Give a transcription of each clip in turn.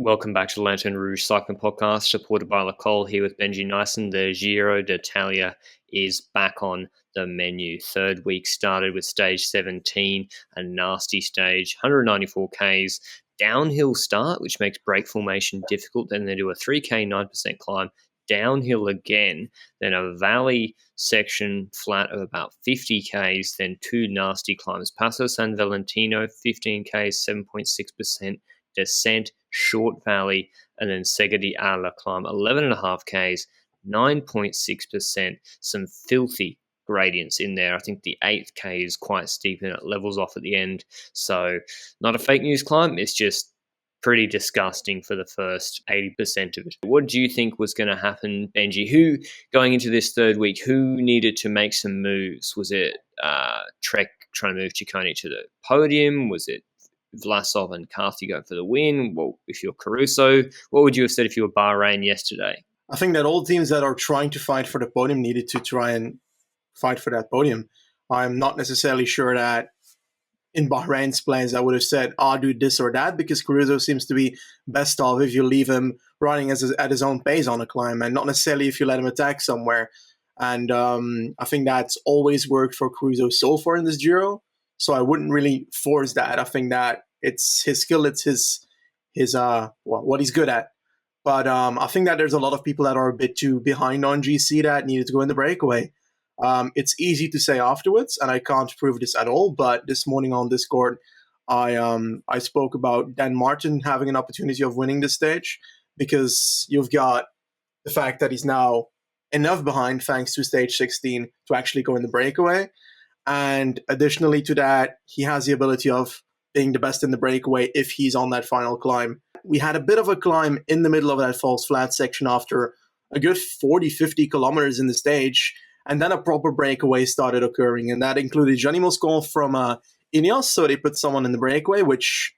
Welcome back to the Lanterne Rouge Cycling Podcast, supported by Col here with Benji Naesen. The Giro d'Italia is back on the menu. Third week started with stage 17, a nasty stage, 194 Ks, downhill start, which makes break formation difficult. Then they do a 3K, 9% climb, downhill again, then a valley section flat of about 50 Ks, then two nasty climbs. Passo San Valentino, 15 Ks, 7.6%. Descent, short valley, and then Sega di Ala climb 11.5 Ks, 9.6%. Some filthy gradients in there. I think the 8th K is quite steep and it levels off at the end. So not a fake news climb. It's just pretty disgusting for the first 80% of it. What do you think was going to happen, Benji? Who, going into this third week, who needed to make some moves? Was it Trek trying to move Ciccone to the podium? Was it Vlasov and Carthy go for the win? Well, if you're Caruso, what would you have said if you were Bahrain yesterday? I think that all teams that are trying to fight for the podium needed to try and fight for that podium. I'm not necessarily sure that in Bahrain's plans I would have said, I'll do this or that, because Caruso seems to be best off if you leave him running at his own pace on a climb, and not necessarily if you let him attack somewhere. And I think that's always worked for Caruso so far in this Giro. So I wouldn't really force that. I think that it's his skill, it's his what he's good at. But I think that there's a lot of people that are a bit too behind on GC that needed to go in the breakaway. It's easy to say afterwards, and I can't prove this at all. But this morning on Discord, I spoke about Dan Martin having an opportunity of winning this stage, because you've got the fact that he's now enough behind thanks to stage 16 to actually go in the breakaway. And additionally to that, he has the ability of being the best in the breakaway if he's on that final climb. We had a bit of a climb in the middle of that false flat section after a good 40, 50 kilometers in the stage, and then a proper breakaway started occurring, and that included Gianni Moscon from Ineos, so they put someone in the breakaway, which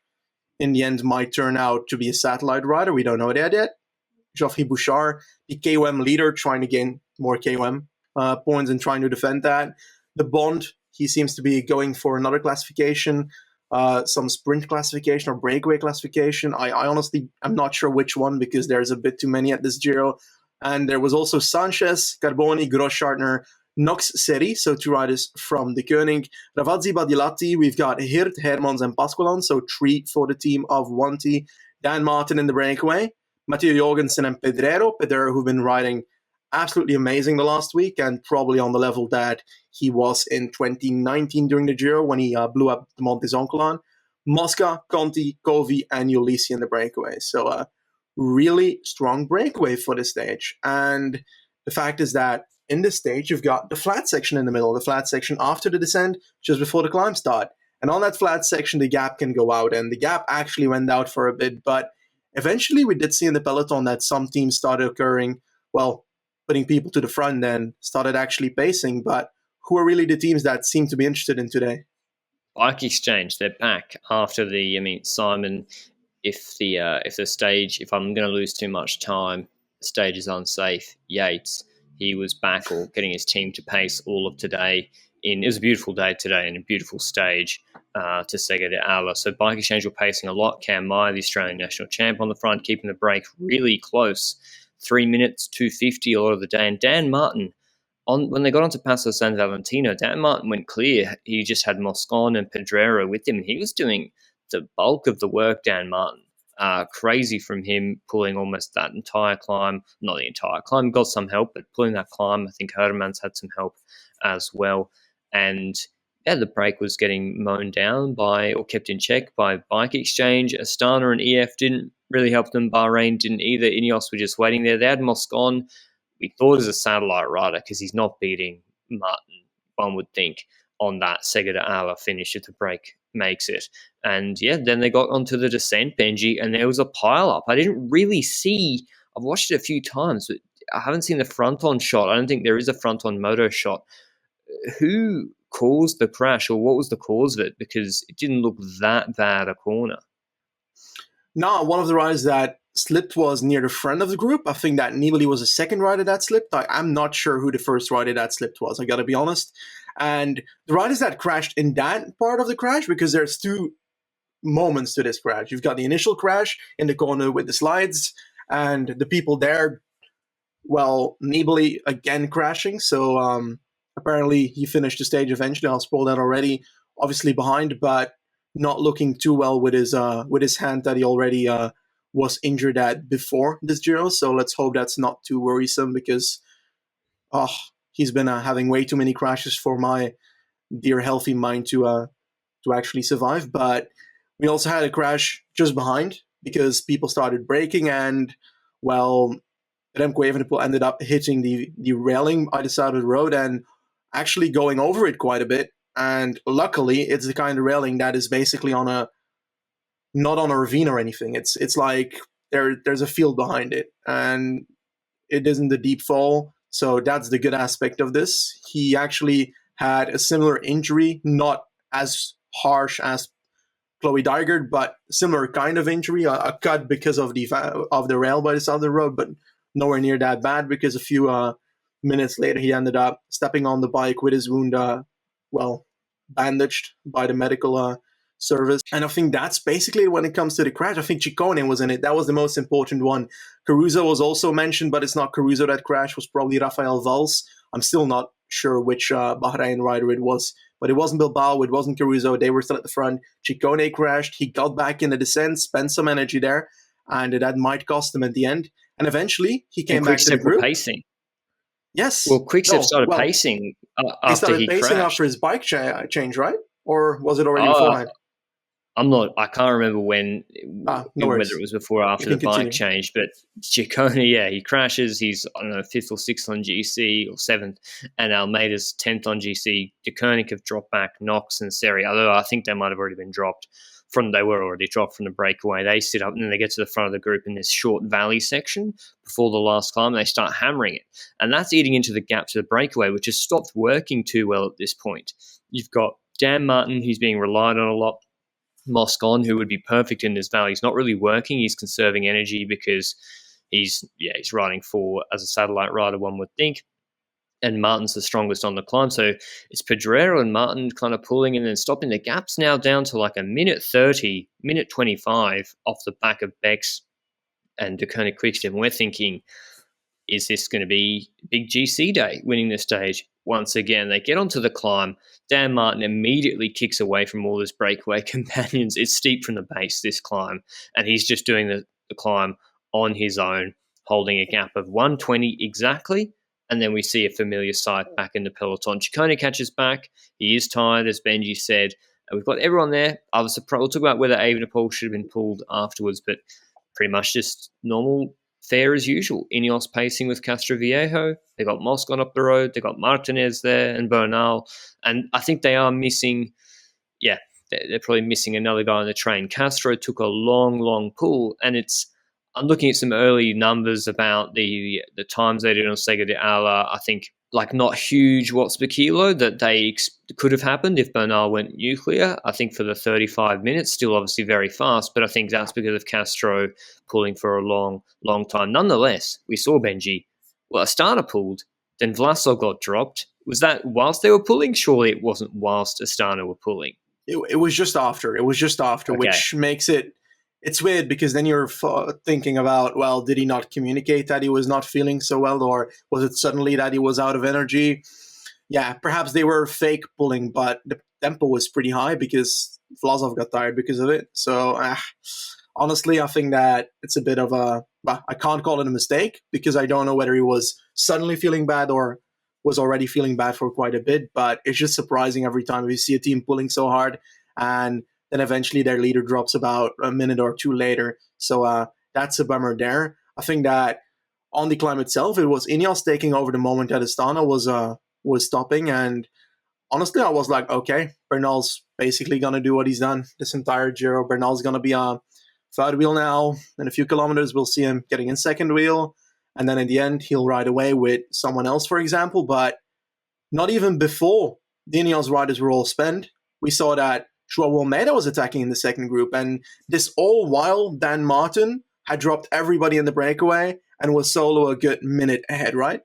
in the end might turn out to be a satellite rider. We don't know that yet. Geoffrey Bouchard, the KOM leader, trying to gain more KOM points and trying to defend that. The Bond, he seems to be going for another classification, some sprint classification or breakaway classification. I honestly, I'm not sure which one, because there's a bit too many at this Giro. And there was also Sanchez, Carboni, Groschartner, Knox Seri, so two riders from the Koenig, Ravazzi, Badilatti. We've got Hirt, Hermans, and Pasqualon, so three for the team of Wanty. Dan Martin in the breakaway, Matteo Jorgensen and Pedrero, who've been riding absolutely amazing the last week, and probably on the level that he was in 2019 during the Giro when he blew up the Monte Zoncolan. Mosca, Conti, Covi, and Ulisi in the breakaway. So a really strong breakaway for the stage. And the fact is that in this stage, you've got the flat section in the middle, the flat section after the descent, just before the climb start. And on that flat section, the gap can go out, and the gap actually went out for a bit. But eventually we did see in the peloton that some teams started occurring, well, putting people to the front and started actually pacing. But who are really the teams that seem to be interested in today? Bike Exchange, they're back after Simon, if the stage, if I'm going to lose too much time, the stage is unsafe. Yates, he was back, or getting his team to pace all of today. It was a beautiful day today and a beautiful stage to Sega de Ala. So Bike Exchange were pacing a lot. Cam Meyer, the Australian national champ, on the front, keeping the break really close. 3 minutes, 2:50 a lot of the day. And Dan Martin, when they got onto Passo San Valentino, Dan Martin went clear. He just had Moscon and Pedrero with him, and he was doing the bulk of the work, Dan Martin. Crazy from him, pulling almost that entire climb. Not the entire climb, got some help, but pulling that climb, I think Hermans had some help as well. And yeah, the break was getting mown down or kept in check by Bike Exchange. Astana and EF didn't really help them. Bahrain didn't either. Ineos were just waiting there. They had Moscon. We thought as a satellite rider, because he's not beating Martin, one would think, on that Sega de Ala finish if the break makes it. And yeah, then they got onto the descent, Benji, and there was a pile-up. I didn't really see, I've watched it a few times, but I haven't seen the front-on shot. I don't think there is a front-on moto shot. Who caused the crash, or what was the cause of it? Because it didn't look that bad a corner. No, one of the riders that slipped was near the front of the group. I think that Nibali was the second rider that slipped. I'm not sure who the first rider that slipped was, I gotta be honest. And the riders that crashed in that part of the crash, because there's two moments to this crash. You've got the initial crash in the corner with the slides, and the people there, well, Nibali again crashing. So apparently he finished the stage eventually. I'll spoil that already. Obviously behind, but not looking too well with his hand that he already was injured at before this Giro. So let's hope that's not too worrisome, because he's been having way too many crashes for my dear healthy mind to actually survive. But we also had a crash just behind because people started braking, and well, Remco Evenepoel ended up hitting the railing by the side of the road and actually going over it quite a bit. And luckily, it's the kind of railing that is basically not on a ravine or anything. It's like there's a field behind it, and it isn't a deep fall. So that's the good aspect of this. He actually had a similar injury, not as harsh as Chloe Dygert, but similar kind of injury, a cut because of the rail by the side of the road, but nowhere near that bad, because a few minutes later he ended up stepping on the bike with his wound, bandaged by the medical service. And I think that's basically when it comes to the crash. I think Ciccone was in it. That was the most important one. Caruso was also mentioned, but it's not Caruso that crashed. It was probably Rafael Valls. I'm still not sure which Bahrain rider it was, but it wasn't Bilbao, it wasn't Caruso. They were still at the front. Ciccone crashed. He got back in the descent, spent some energy there, and that might cost him at the end. And eventually, he came back to the group. Pacing. Yes. Well, Quickstep started pacing after he started pacing crashed. after his bike change, right? Or was it already beforehand? I can't remember when, whether it was before or after the bike change, but Ciccone, he crashes. He's, I don't know, 5th or 6th on GC or 7th, and Almeida's 10th on GC. De Koning have dropped back, Knox and Seri, although I think they might have already been dropped they were already dropped from the breakaway. They sit up and then they get to the front of the group in this short valley section before the last climb, and they start hammering it. And that's eating into the gap to the breakaway, which has stopped working too well at this point. You've got Dan Martin, who's being relied on a lot. Moscon, who would be perfect in this valley. He's not really working. He's conserving energy because he's riding for as a satellite rider, one would think. And Martin's the strongest on the climb. So it's Pedrero and Martin kind of pulling and then stopping. The gap's now down to like a minute 30, minute 25 off the back of Bex and De Koning Quickstep. And we're thinking, is this going to be big GC day winning this stage? Once again, they get onto the climb. Dan Martin immediately kicks away from all his breakaway companions. It's steep from the base, this climb, and he's just doing the climb on his own, holding a gap of 120 exactly. And then we see a familiar sight back in the peloton. Ciccone catches back. He is tired, as Benji said. And we've got everyone there. I was surprised. We'll talk about whether Evenepoel should have been pulled afterwards, but pretty much just normal fare as usual. Ineos pacing with Castroviejo. They got Moscon up the road. They got Martinez there and Bernal. And I think they are missing, they're probably missing another guy on the train. Castro took a long pull, and I'm looking at some early numbers about the times they did on Sega de Ala. I think like not huge watts per kilo that they could have happened if Bernal went nuclear. I think for the 35 minutes, still obviously very fast, but I think that's because of Castro pulling for a long time. Nonetheless, we saw Benji. Well, Astana pulled, then Vlasov got dropped. Was that whilst they were pulling? Surely it wasn't whilst Astana were pulling. It was just after. It was just after, okay. Which makes it's weird because then you're thinking about, well, did he not communicate that he was not feeling so well, or was it suddenly that he was out of energy? Yeah, perhaps they were fake pulling, but the tempo was pretty high because Vlasov got tired because of it. So honestly, I think that it's a bit of I can't call it a mistake because I don't know whether he was suddenly feeling bad or was already feeling bad for quite a bit, but it's just surprising every time we see a team pulling so hard and then eventually their leader drops about a minute or two later. So that's a bummer there. I think that on the climb itself, it was Ineos taking over the moment that Astana was stopping. And honestly, I was like, okay, Bernal's basically going to do what he's done this entire Giro. Bernal's going to be on third wheel now. In a few kilometers, we'll see him getting in second wheel. And then in the end, he'll ride away with someone else, for example. But not even before the Ineos riders were all spent, we saw that Joao Almeida was attacking in the second group, and this all while Dan Martin had dropped everybody in the breakaway and was solo a good minute ahead, right?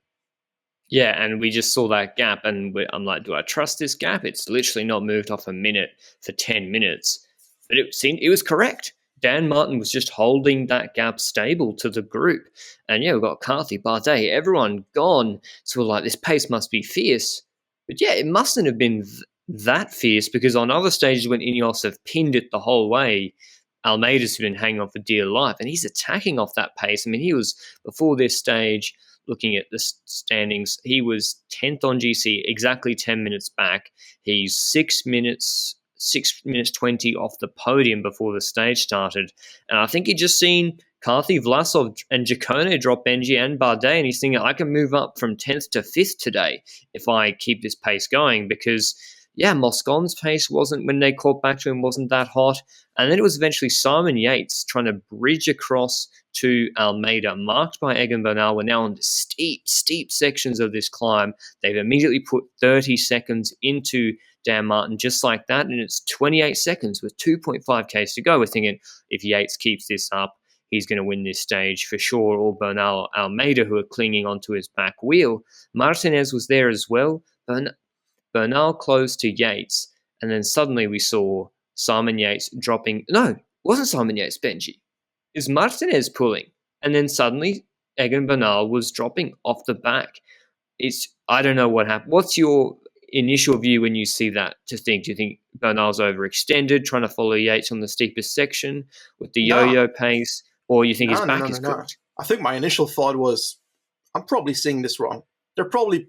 Yeah, and we just saw that gap, and I'm like, do I trust this gap? It's literally not moved off a minute for 10 minutes. but it was correct. Dan Martin was just holding that gap stable to the group. And yeah, we've got Carthy, Bardet, everyone gone. So we're like, this pace must be fierce. But yeah, it mustn't have been that fierce, because on other stages when Ineos have pinned it the whole way, Almeida's been hanging on for dear life, and he's attacking off that pace. I mean, he was, before this stage, looking at the standings, he was 10th on GC, exactly 10 minutes back. He's 6 minutes 20 off the podium before the stage started. And I think he'd just seen Carthy, Vlasov, and Ciccone drop Benji and Bardet, and he's thinking, I can move up from 10th to 5th today if I keep this pace going, because yeah, Moscon's pace wasn't, when they caught back to him, wasn't that hot. And then it was eventually Simon Yates trying to bridge across to Almeida, marked by Egan Bernal. We're now on the steep sections of this climb. They've immediately put 30 seconds into Dan Martin just like that, and it's 28 seconds with 2.5 Ks to go. We're thinking, if Yates keeps this up, he's going to win this stage for sure. Or Bernal, Almeida, who are clinging onto his back wheel. Martinez was there as well. Bernal closed to Yates, and then suddenly we saw Simon Yates dropping. No, it wasn't Simon Yates, Benji. It was Martinez pulling, and then suddenly Egan Bernal was dropping off the back. I don't know what happened. What's your initial view when you see that? Do you think Bernal's overextended, trying to follow Yates on the steepest section with the yo-yo pace, or you think his back is cooked? I think my initial thought was, I'm probably seeing this wrong. They're probably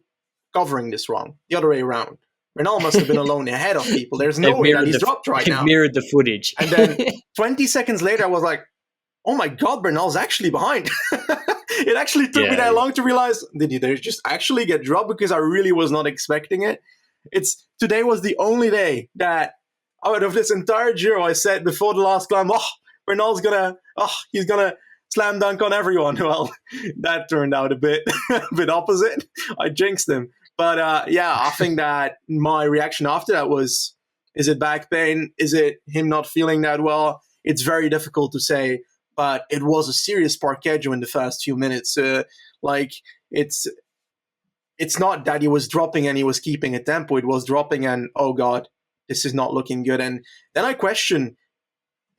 covering this wrong, the other way around. Bernal must have been alone ahead of people. There's no way that he's dropped right now. Mirrored the footage. And then 20 seconds later, I was like, oh my God, Bernal's actually behind. It actually took me that long to realize, did they just actually get dropped? Because I really was not expecting it. Today was the only day that out of this entire Giro, I said before the last climb, Bernal's he's gonna slam dunk on everyone. Well, that turned out a bit opposite. I jinxed him. But I think that my reaction after that was, is it back pain? Is it him not feeling that well? It's very difficult to say, but it was a serious parquet in the first few minutes. It's not that he was dropping and he was keeping a tempo. It was dropping and, oh God, this is not looking good. And then I question,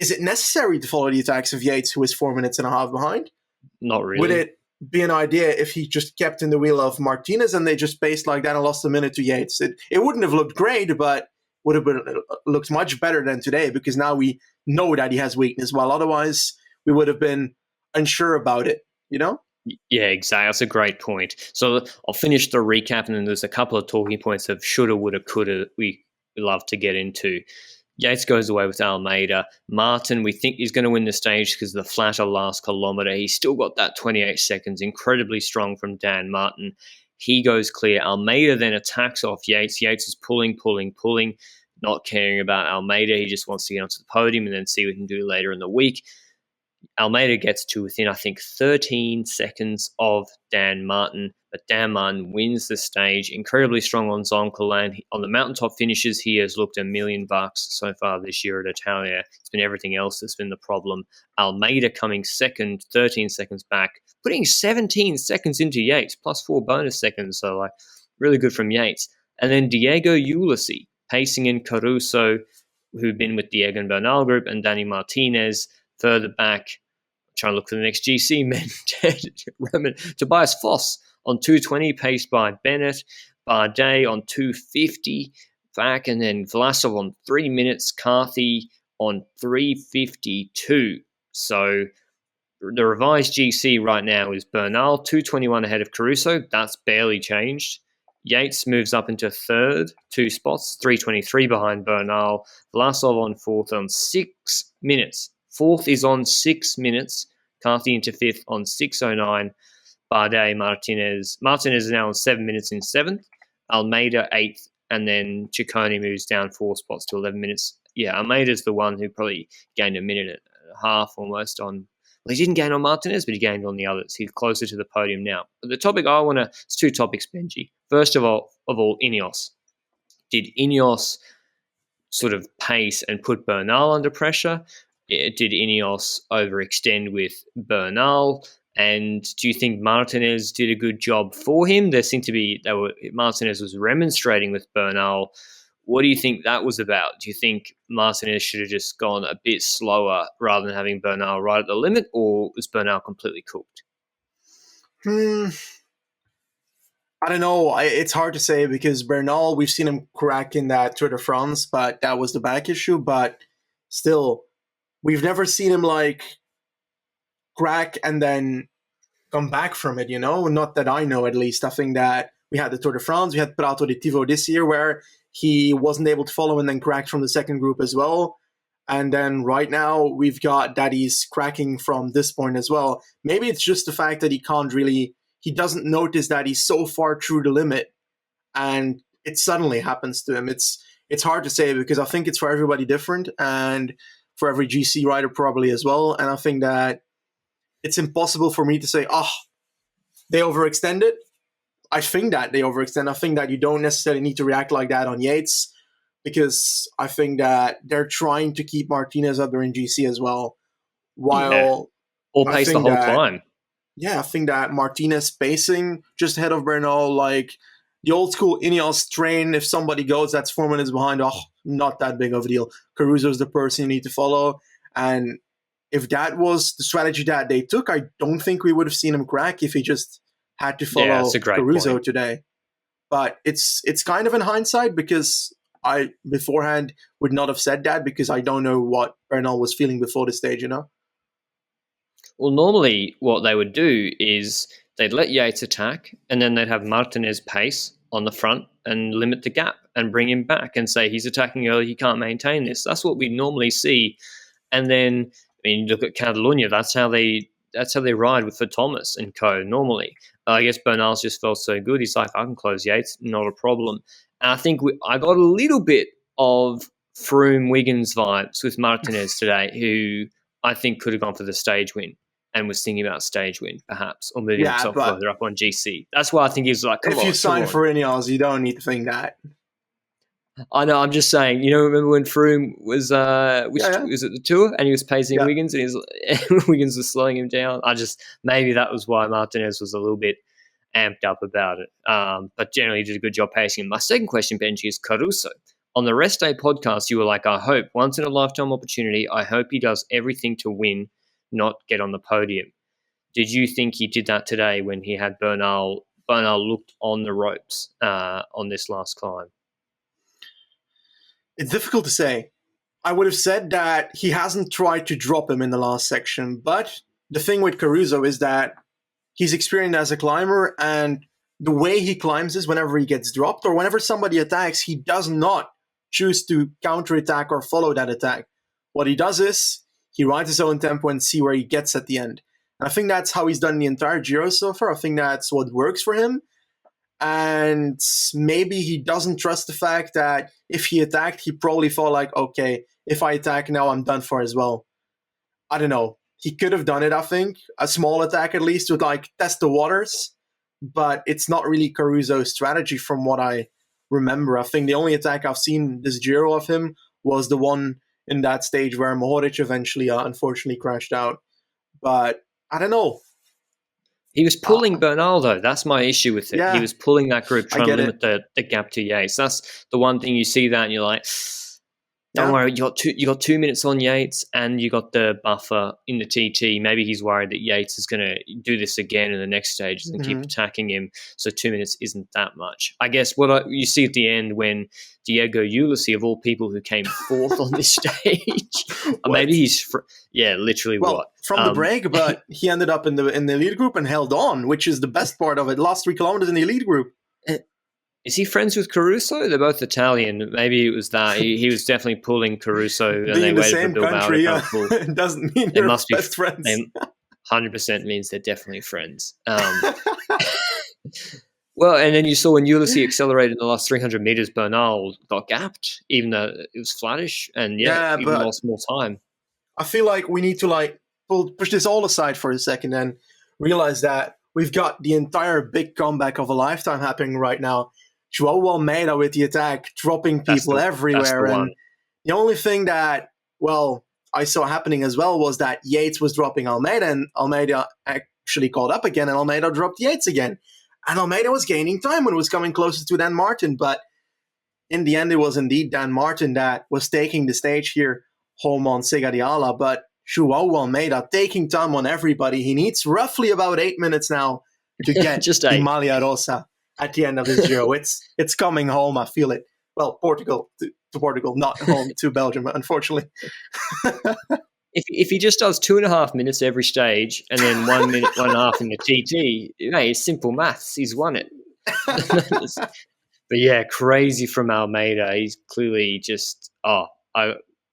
is it necessary to follow the attacks of Yates, who is 4 minutes and a half behind? Not really. Would it be an idea if he just kept in the wheel of Martinez and they just paced like that and lost a minute to Yates? It wouldn't have looked great, but would have looked much better than today, because now we know that he has weakness, while otherwise we would have been unsure about it, you know? Yeah, exactly. That's a great point. So I'll finish the recap, and then there's a couple of talking points of shoulda, woulda, coulda we love to get into. Yates goes away with Almeida. Martin, we think he's going to win the stage because of the flatter last kilometre. He's still got that 28 seconds, incredibly strong from Dan Martin. He goes clear. Almeida then attacks off Yates. Yates is pulling, not caring about Almeida. He just wants to get onto the podium and then see what he can do later in the week. Almeida gets to within, I think, 13 seconds of Dan Martin, but Dan Martin wins the stage. Incredibly strong on Zoncolan. On the mountaintop finishes, he has looked $1 million so far this year at Italia. It's been everything else that's been the problem. Almeida coming second, 13 seconds back, putting 17 seconds into Yates, plus 4 bonus seconds, so really good from Yates. And then Diego Ulissi, pacing in Caruso, who'd been with the Egan Bernal group, and Danny Martinez further back, trying to look for the next GC men. Tobias Foss on 220, paced by Bennett. Bardet on 250 back, and then Vlasov on 3 minutes. Carthy on 352. So the revised GC right now is Bernal 221 ahead of Caruso. That's barely changed. Yates moves up into third, 2 spots, 323 behind Bernal. Vlasov on fourth on 6 minutes. Fourth is on 6 minutes. Carthy into fifth on 6:09. Bardet, Martinez. Martinez is now on 7 minutes in seventh. Almeida eighth, and then Ciccone moves down 4 spots to 11 minutes. Yeah, Almeida's the one who probably gained a minute and a half almost on. Well, he didn't gain on Martinez, but he gained on the others. He's closer to the podium now. But the topic I want to, it's 2 topics, Benji. First of all, Ineos. Did Ineos sort of pace and put Bernal under pressure? Did Ineos overextend with Bernal? And do you think Martinez did a good job for him? There seemed to be, Martinez was remonstrating with Bernal. What do you think that was about? Do you think Martinez should have just gone a bit slower rather than having Bernal right at the limit, or was Bernal completely cooked? I don't know. It's hard to say because Bernal, we've seen him crack in that Tour de France, but that was the back issue. But still, we've never seen him like crack and then come back from it, Not that I know, at least. I think that we had the Tour de France, we had Prato de Tivo this year where he wasn't able to follow and then cracked from the second group as well. And then right now we've got that he's cracking from this point as well. Maybe it's just the fact that he doesn't notice that he's so far through the limit and it suddenly happens to him. It's hard to say because I think it's for everybody different and for every GC rider probably as well. And I think that it's impossible for me to say, they overextended. I think that they overextend. I think that you don't necessarily need to react like that on Yates because I think that they're trying to keep Martinez up there in GC as well. While all pace the whole time. Yeah, I think that Martinez pacing just ahead of Bernal, like the old school Ineos train, if somebody goes that's 4 minutes behind, not that big of a deal. Caruso's the person you need to follow. And if that was the strategy that they took, I don't think we would have seen him crack if he just had to follow Caruso point today. But it's kind of in hindsight because I beforehand would not have said that because I don't know what Bernal was feeling before the stage, Well, normally what they would do is they'd let Yates attack and then they'd have Martinez pace on the front and limit the gap and bring him back and say he's attacking early, he can't maintain this. That's what we normally see. And then look at Catalunya. That's how they ride with for Thomas and co. Normally, I guess Bernal's just felt so good. He's like, I can close Yates, not a problem. And I think I got a little bit of Froome Wiggins vibes with Martinez today, who I think could have gone for the stage win and was thinking about stage win perhaps, or moving himself further up on GC. That's why I think he's like, if you sign for Ineos, you don't need to think that. I know. I'm just saying. Remember when Froome was was it the Tour and he was pacing Wiggins and Wiggins was slowing him down. Maybe that was why Martinez was a little bit amped up about it. But generally, he did a good job pacing him. My second question, Benji, is Caruso. On the Rest Day podcast, you were like, I hope once in a lifetime opportunity. I hope he does everything to win, not get on the podium. Did you think he did that today when he had Bernal? Bernal looked on the ropes on this last climb. It's difficult to say. I would have said that he hasn't tried to drop him in the last section, but the thing with Caruso is that he's experienced as a climber, and the way he climbs is whenever he gets dropped or whenever somebody attacks, he does not choose to counterattack or follow that attack. What he does is he rides his own tempo and see where he gets at the end. And I think that's how he's done the entire Giro so far. I think that's what works for him. And maybe he doesn't trust the fact that if he attacked, he probably thought like, okay, if I attack now, I'm done for as well. I don't know. He could have done it, I think. A small attack at least to like test the waters. But it's not really Caruso's strategy from what I remember. I think the only attack I've seen this Giro of him was the one in that stage where Mohoric eventually unfortunately crashed out. But I don't know. He was pulling Bernal, though. That's my issue with it. Yeah, he was pulling that group, trying to limit the gap to Yates. That's the one thing you see that and you're like, don't worry, you got 2 minutes on Yates and you got the buffer in the TT. Maybe he's worried that Yates is going to do this again in the next stages and keep attacking him. So 2 minutes isn't that much. I guess what you see at the end when Diego Ulissi, of all people who came fourth on this stage, maybe he's literally from the break, but he ended up in the elite group and held on, which is the best part of it. Last 3 kilometers in the elite group. Is he friends with Caruso? They're both Italian. Maybe it was that. He was definitely pulling Caruso and they waited for Bilbao to come pull. It doesn't mean they're best friends. 100% means they're definitely friends. Well, and then you saw when Ulissi accelerated in the last 300 meters, Bernal got gapped, even though it was flattish, and even lost more time. I feel like we need to push this all aside for a second and realize that we've got the entire big comeback of a lifetime happening right now. Joao Almeida with the attack, dropping people everywhere. And the only thing that, I saw happening as well was that Yates was dropping Almeida, and Almeida actually caught up again, and Almeida dropped Yates again. And Almeida was gaining time when it was coming closer to Dan Martin. But, in the end, it was indeed Dan Martin that was taking the stage here home on Sega Diala, but João Almeida taking time on everybody. He needs roughly about 8 minutes now to get Just the 8. Malha Rosa at the end of this Giro. It's coming home, I feel it. Well, Portugal to Portugal, not home to Belgium, unfortunately. If he just does 2.5 minutes every stage and then 1 minute, 1.5 in the TT, it's simple maths. He's won it. But yeah, crazy from Almeida. He's clearly just, I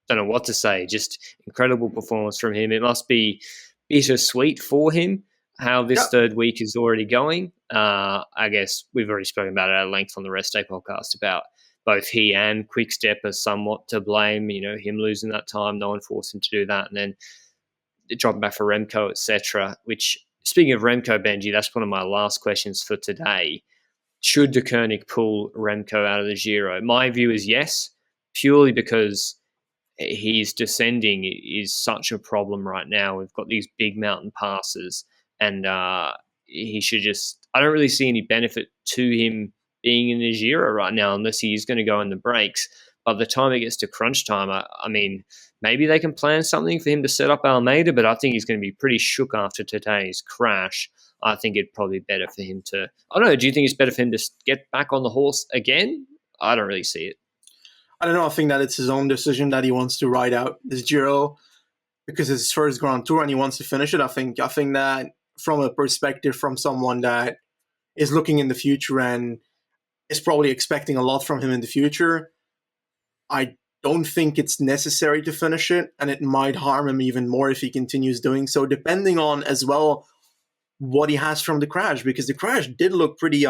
don't know what to say. Just incredible performance from him. It must be bittersweet for him how this third week is already going. I guess we've already spoken about it at length on the Rest Day podcast about both he and Quickstep are somewhat to blame. Him losing that time, no one forced him to do that, and then dropping back for Remco, etc. Which, speaking of Remco, Benji, that's one of my last questions for today. Should De Koenig pull Remco out of the Giro? My view is yes, purely because his descending is such a problem right now. We've got these big mountain passes, and he should just... I don't really see any benefit to him being in the Giro right now unless he's going to go in the breaks. By the time it gets to crunch time, I mean, maybe they can plan something for him to set up Almeida, but I think he's going to be pretty shook after today's crash. I think it'd probably be better for him to... I don't know, do you think it's better for him to get back on the horse again? I don't really see it. I don't know. I think that it's his own decision that he wants to ride out this Giro because it's his first Grand Tour and he wants to finish it. I think that from a perspective from someone that is looking in the future and is probably expecting a lot from him in the future, I don't think it's necessary to finish it, and it might harm him even more if he continues doing so, depending on as well what he has from the crash, because the crash did look pretty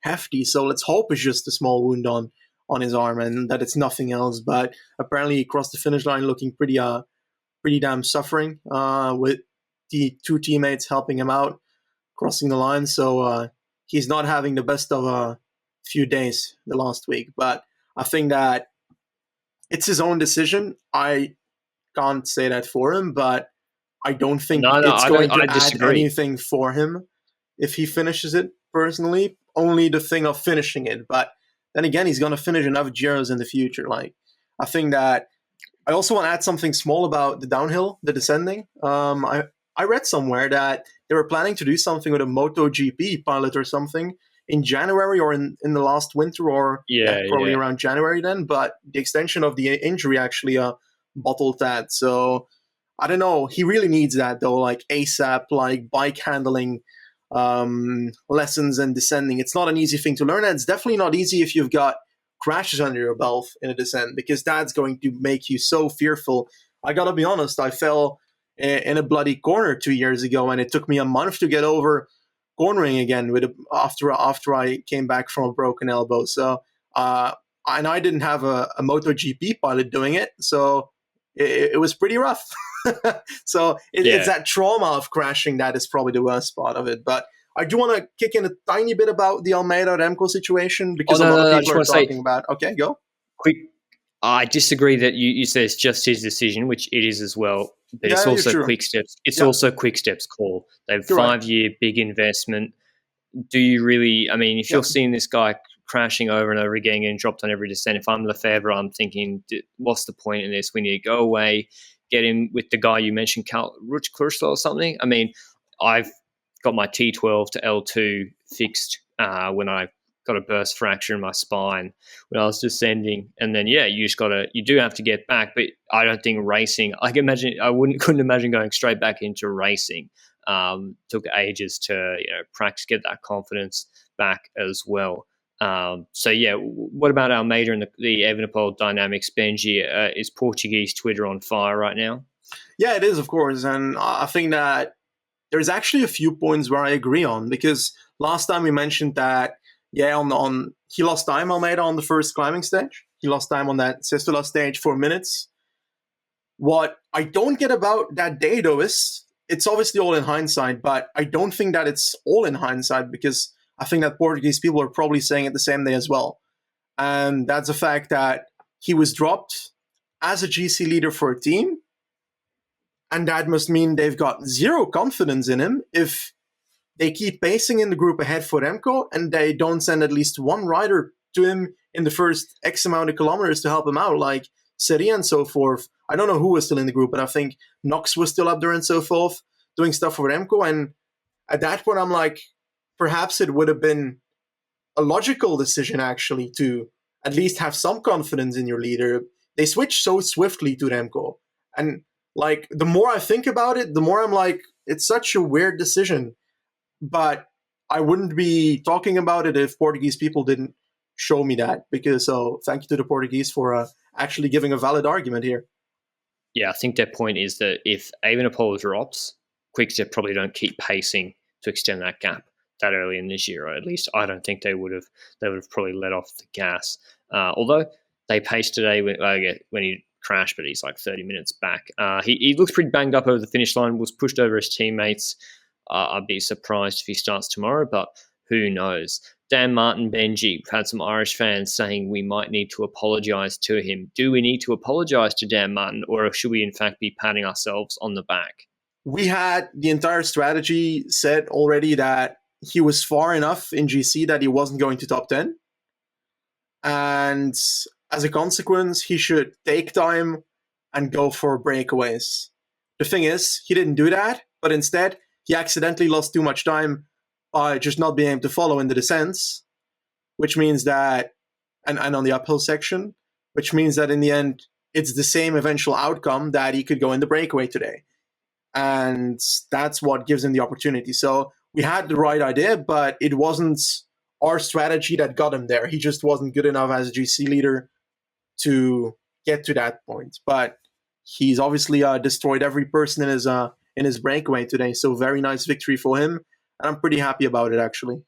hefty. So let's hope it's just a small wound on his arm and that it's nothing else. But apparently he crossed the finish line looking pretty damn suffering, with the two teammates helping him out crossing the line. So he's not having the best of a few days the last week. But I think that it's his own decision. I can't say that for him, but I don't think it's going to add anything for him if he finishes it personally. Only the thing of finishing it. But then again, he's going to finish enough Giros in the future. Like, I think that I also want to add something small about the downhill, the descending. I read somewhere that they were planning to do something with a MotoGP pilot or something in January or in the last winter or probably around January then. But the extension of the injury actually bottled that. So I don't know. He really needs that though, like ASAP, like bike handling lessons and descending. It's not an easy thing to learn. And it's definitely not easy if you've got crashes under your belt in a descent, because that's going to make you so fearful. I gotta be honest, I fell in a bloody corner 2 years ago, and it took me a month to get over cornering again after I came back from a broken elbow. So and I didn't have a MotoGP pilot doing it, so it was pretty rough. So it's that trauma of crashing that is probably the worst part of it. But I do want to kick in a tiny bit about the Almeida-Remco situation, because a lot of people are talking about... Okay, go. Quick, I disagree that you say it's just his decision, which it is as well, but it's also Quickstep's. It's also Quickstep's call. They have 5-year big investment. Do you really... I mean, if you're seeing this guy crashing over and over again and dropped on every descent, if I'm Lefebvre, I'm thinking, what's the point in this? We need to go away, get him with the guy you mentioned, Col Recap or something. I mean, I've got my T12 to L2 fixed when I got a burst fracture in my spine when I was descending, and then you do have to get back. But I don't think racing. Couldn't imagine going straight back into racing. Took ages to practice, get that confidence back as well. What about Almeida and the Evenepoel dynamics, Benji? Is Portuguese Twitter on fire right now? Yeah, it is, of course, and I think that there's actually a few points where I agree on, because last time we mentioned that, he lost time, Almeida, on the first climbing stage. He lost time on that Sestola stage, 4 minutes. What I don't get about that day, though, is it's obviously all in hindsight, but I don't think that it's all in hindsight, because I think that Portuguese people are probably saying it the same day as well. And that's the fact that he was dropped as a GC leader for a team, and that must mean they've got zero confidence in him if they keep pacing in the group ahead for Remco and they don't send at least one rider to him in the first X amount of kilometers to help him out, like City and so forth. I don't know who was still in the group, but I think Knox was still up there and so forth, doing stuff for Remco. And at that point, I'm like, perhaps it would have been a logical decision, actually, to at least have some confidence in your leader. They switched so swiftly to Remco. And, like, the more I think about it, the more I'm like, it's such a weird decision. But I wouldn't be talking about it if Portuguese people didn't show me that. Because, so thank you to the Portuguese for actually giving a valid argument here. Yeah, I think their point is that if Evenepoel drops, Quickstep probably don't keep pacing to extend that gap that early in the Giro. At least I don't think they would have. They would have probably let off the gas. Although they paced today when he crashed, but he's like 30 minutes back. He looks pretty banged up over the finish line. Was pushed over his teammates. I'd be surprised if he starts tomorrow, but who knows? Dan Martin, Benji, we've had some Irish fans saying we might need to apologise to him. Do we need to apologise to Dan Martin, or should we in fact be patting ourselves on the back? We had the entire strategy said already that he was far enough in GC that he wasn't going to top 10. And as a consequence, he should take time and go for breakaways. The thing is, he didn't do that, but instead, he accidentally lost too much time by just not being able to follow in the descents, which means that, and on the uphill section, which means that in the end, it's the same eventual outcome that he could go in the breakaway today. And that's what gives him the opportunity. So we had the right idea, but it wasn't our strategy that got him there. He just wasn't good enough as a GC leader to get to that point. But he's obviously destroyed every person in his breakaway today. So very nice victory for him. And I'm pretty happy about it, actually.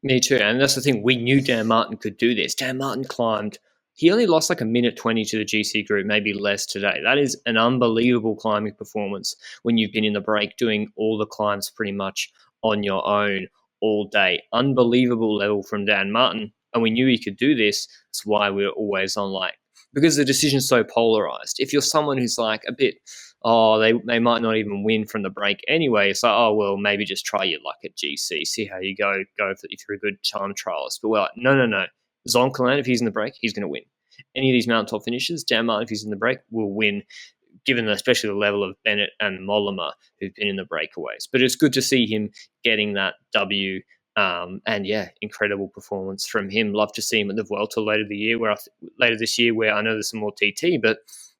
Me too. And that's the thing. We knew Dan Martin could do this. Dan Martin climbed. He only lost like a minute 20 to the GC group, maybe less today. That is an unbelievable climbing performance when you've been in the break doing all the climbs pretty much on your own all day. Unbelievable level from Dan Martin. And we knew he could do this. That's why we were always on like, because the decision's so polarized. If you're someone who's like a bit, they might not even win from the break anyway. It's like, oh, well, maybe just try your luck at GC, see how you go if you're a good time trialist. But we're like, no. Zoncolan, if he's in the break, he's going to win. Any of these mountaintop finishes, Dan Martin, if he's in the break, will win, given especially the level of Bennett and Mollema who've been in the breakaways. But it's good to see him getting that W. And yeah, incredible performance from him. Love to see him at the Vuelta later this year, where I know there's some more TT, but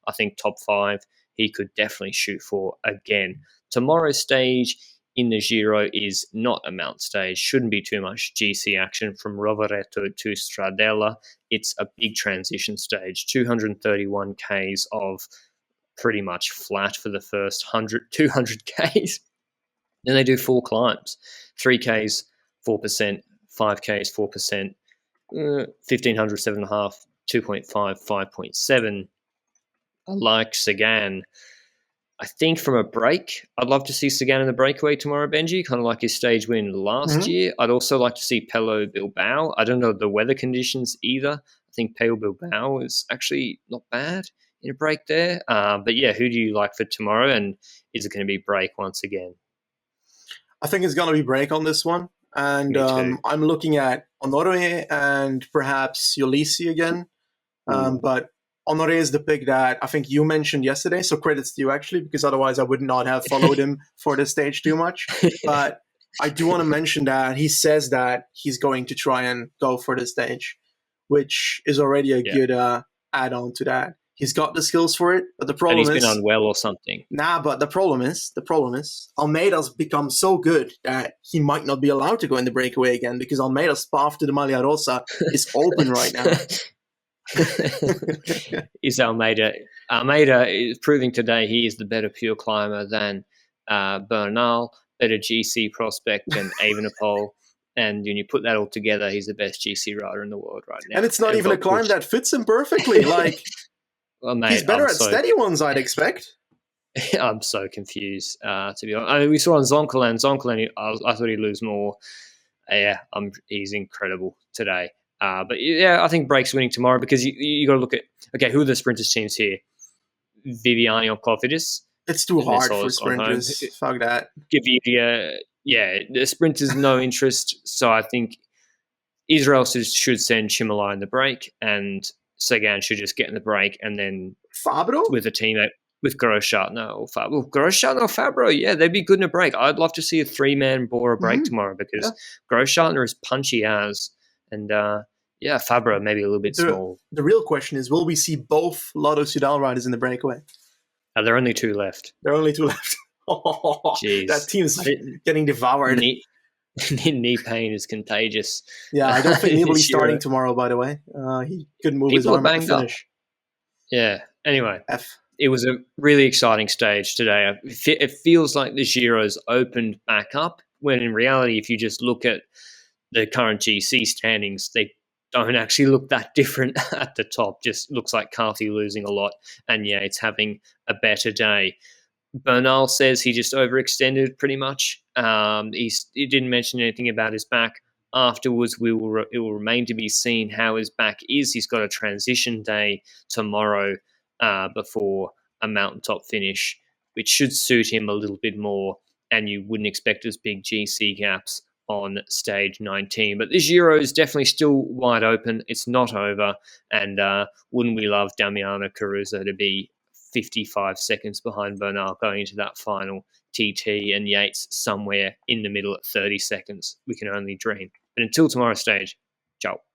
I think top 5 he could definitely shoot for again. Tomorrow's stage in the Giro is not a mount stage. Shouldn't be too much GC action from Rovereto to Stradella. It's a big transition stage, 231 Ks of pretty much flat for the first 200 Ks. Then they do 4 climbs, 3 Ks, 4%, 5 Ks, 4%, 1,500, 7.5, 2.5, 5.7. I like Sagan. I think from a break, I'd love to see Sagan in the breakaway tomorrow, Benji, kind of like his stage win last year. I'd also like to see Pello Bilbao. I don't know the weather conditions either. I think Pello Bilbao is actually not bad in a break there. But yeah, who do you like for tomorrow? And is it going to be break once again? I think it's going to be break on this one. And I'm looking at Honoré and perhaps Ulisi again. But Honoré is the pick that I think you mentioned yesterday, so credits to you actually, because otherwise I would not have followed him for this stage too much. But I do want to mention that he says that he's going to try and go for the stage, which is already a good add-on to that. He's got the skills for it, but the problem is... And he's been unwell or something. Nah, but the problem is, Almeida's become so good that he might not be allowed to go in the breakaway again, because Almeida's path to the Maglia Rosa is open right now. Is Almeida. Almeida is proving today he is the better pure climber than Bernal, better GC prospect than Evenepoel. And when you put that all together, he's the best GC rider in the world right now. And it's not even a climb that fits him perfectly. Like, well, mate, he's better at steady ones, I'd expect. I'm so confused, to be honest. I mean, we saw on Zoncolan, I thought he'd lose more. He's incredible today. But yeah, I think break's winning tomorrow, because you got to look at, okay, who are the sprinters teams here? Viviani or Cofidis? It's too hard for sprinters. Fuck that. Gaviria, the sprinters no interest. So I think Israel should send Chimolai in the break, and Sagan should just get in the break, and then Fabro? with a teammate with Grosjean or Fabro. Grosjean or Fabro, yeah, they'd be good in a break. I'd love to see a 3-man Bora break tomorrow because Grosjean are as punchy as, and Fabro maybe a little bit small. The real question is, will we see both Lotto Soudal riders in the breakaway? There are only 2 left. There are only 2 left. Jeez. That team's getting devoured. Knee pain is contagious. Yeah, I don't think Nibali's starting tomorrow, by the way. He couldn't move his arm at the finish. Yeah, anyway. It was a really exciting stage today. It feels like the Giro's opened back up, when in reality, if you just look at the current GC standings, they don't actually look that different at the top. Just looks like Carthy losing a lot and Yates having a better day. Bernal says he just overextended pretty much. He didn't mention anything about his back. Afterwards, it will remain to be seen how his back is. He's got a transition day tomorrow before a mountaintop finish, which should suit him a little bit more, and you wouldn't expect as big GC gaps on stage 19. But the Giro is definitely still wide open. It's not over, and wouldn't we love Damiano Caruso to be 55 seconds behind Bernal going into that final TT, and Yates somewhere in the middle at 30 seconds? We can only dream. But until tomorrow's stage, ciao.